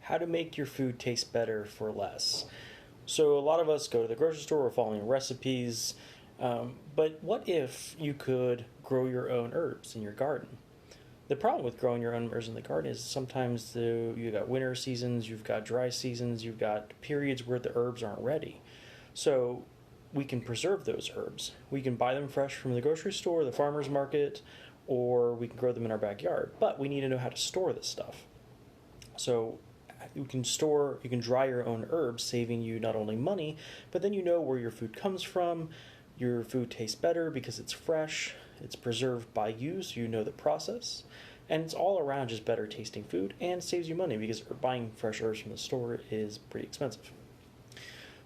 how to make your food taste better for less. So a lot of us go to the grocery store, we're following recipes, but what if you could grow your own herbs in your garden? The problem with growing your own herbs in the garden is sometimes you got winter seasons, you've got dry seasons, you've got periods where the herbs aren't ready. So we can preserve those herbs. We can buy them fresh from the grocery store, the farmer's market, or we can grow them in our backyard. But we need to know how to store this stuff. So you can dry your own herbs, saving you not only money, but then you know where your food comes from. Your food tastes better because it's fresh, it's preserved by you, so you know the process. And it's all around just better tasting food and saves you money because buying fresh herbs from the store is pretty expensive.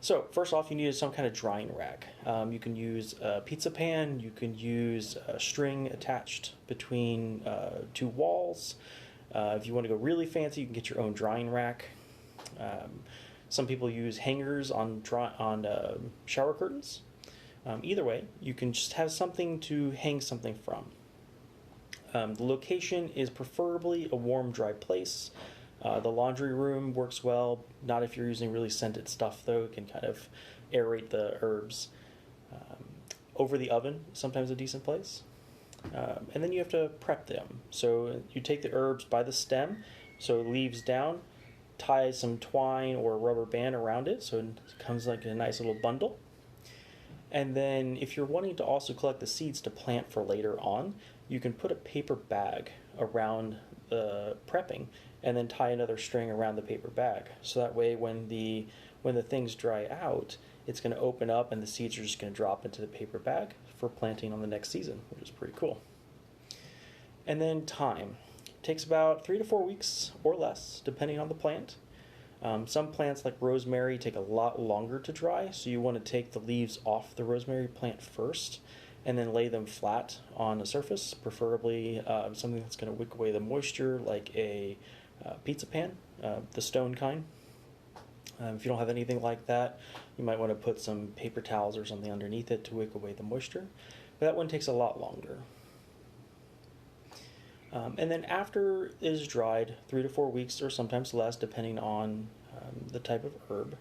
So first off, you need some kind of drying rack. You can use a pizza pan, you can use a string attached between two walls. If you want to go really fancy, you can get your own drying rack. Some people use hangers on shower curtains. Either way, you can just have something to hang something from. The location is preferably a warm, dry place. The laundry room works well, not if you're using really scented stuff though, it can kind of aerate the herbs. Over the oven, sometimes a decent place. And then you have to prep them. So you take the herbs by the stem, so leaves down, tie some twine or a rubber band around it so it comes like a nice little bundle. And then if you're wanting to also collect the seeds to plant for later on, you can put a paper bag around the prepping and then tie another string around the paper bag. So that way when the things dry out, it's going to open up and the seeds are just going to drop into the paper bag for planting on the next season, which is pretty cool. And then time. It takes about 3 to 4 weeks or less, depending on the plant. Some plants like rosemary take a lot longer to dry, so you want to take the leaves off the rosemary plant first and then lay them flat on a surface, preferably something that's going to wick away the moisture like a pizza pan, the stone kind. If you don't have anything like that, you might want to put some paper towels or something underneath it to wick away the moisture, but that one takes a lot longer. And then after it is dried, 3 to 4 weeks or sometimes less, depending on the type of herb,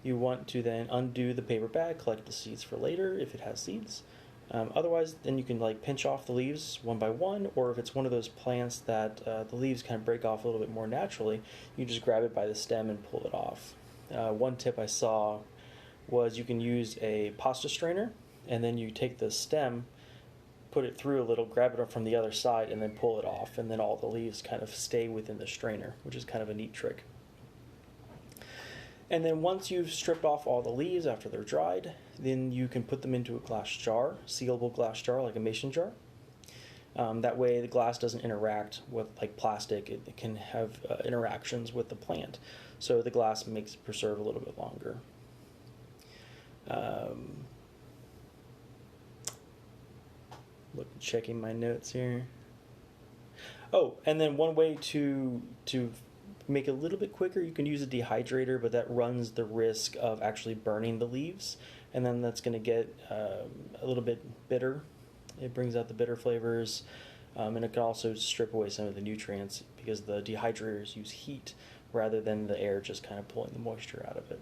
you want to then undo the paper bag, collect the seeds for later if it has seeds. Otherwise, then you can pinch off the leaves one by one, or if it's one of those plants that the leaves kind of break off a little bit more naturally, you just grab it by the stem and pull it off. One tip I saw was you can use a pasta strainer, and then you take the stem, put it through a little, grab it up from the other side, and then pull it off, and then all the leaves kind of stay within the strainer, which is kind of a neat trick. And then once you've stripped off all the leaves after they're dried, then you can put them into a glass jar, sealable glass jar like a mason jar. That way the glass doesn't interact with plastic. It can have interactions with the plant. So the glass makes it preserve a little bit longer. Checking my notes here. Oh, and then one way to make it a little bit quicker, you can use a dehydrator, but that runs the risk of actually burning the leaves, and then that's going to get a little bit bitter. It brings out the bitter flavors, and it can also strip away some of the nutrients because the dehydrators use heat rather than the air just kind of pulling the moisture out of it.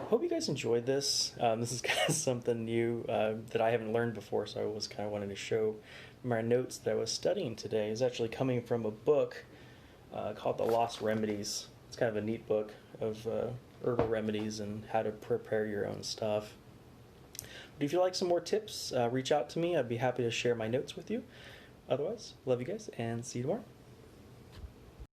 Hope you guys enjoyed this. This is kind of something new that I haven't learned before, so I was kind of wanting to show my notes that I was studying today. It's actually coming from a book called The Lost Remedies. It's kind of a neat book of herbal remedies and how to prepare your own stuff. But if you like some more tips, reach out to me. I'd be happy to share my notes with you. Otherwise, love you guys and see you tomorrow.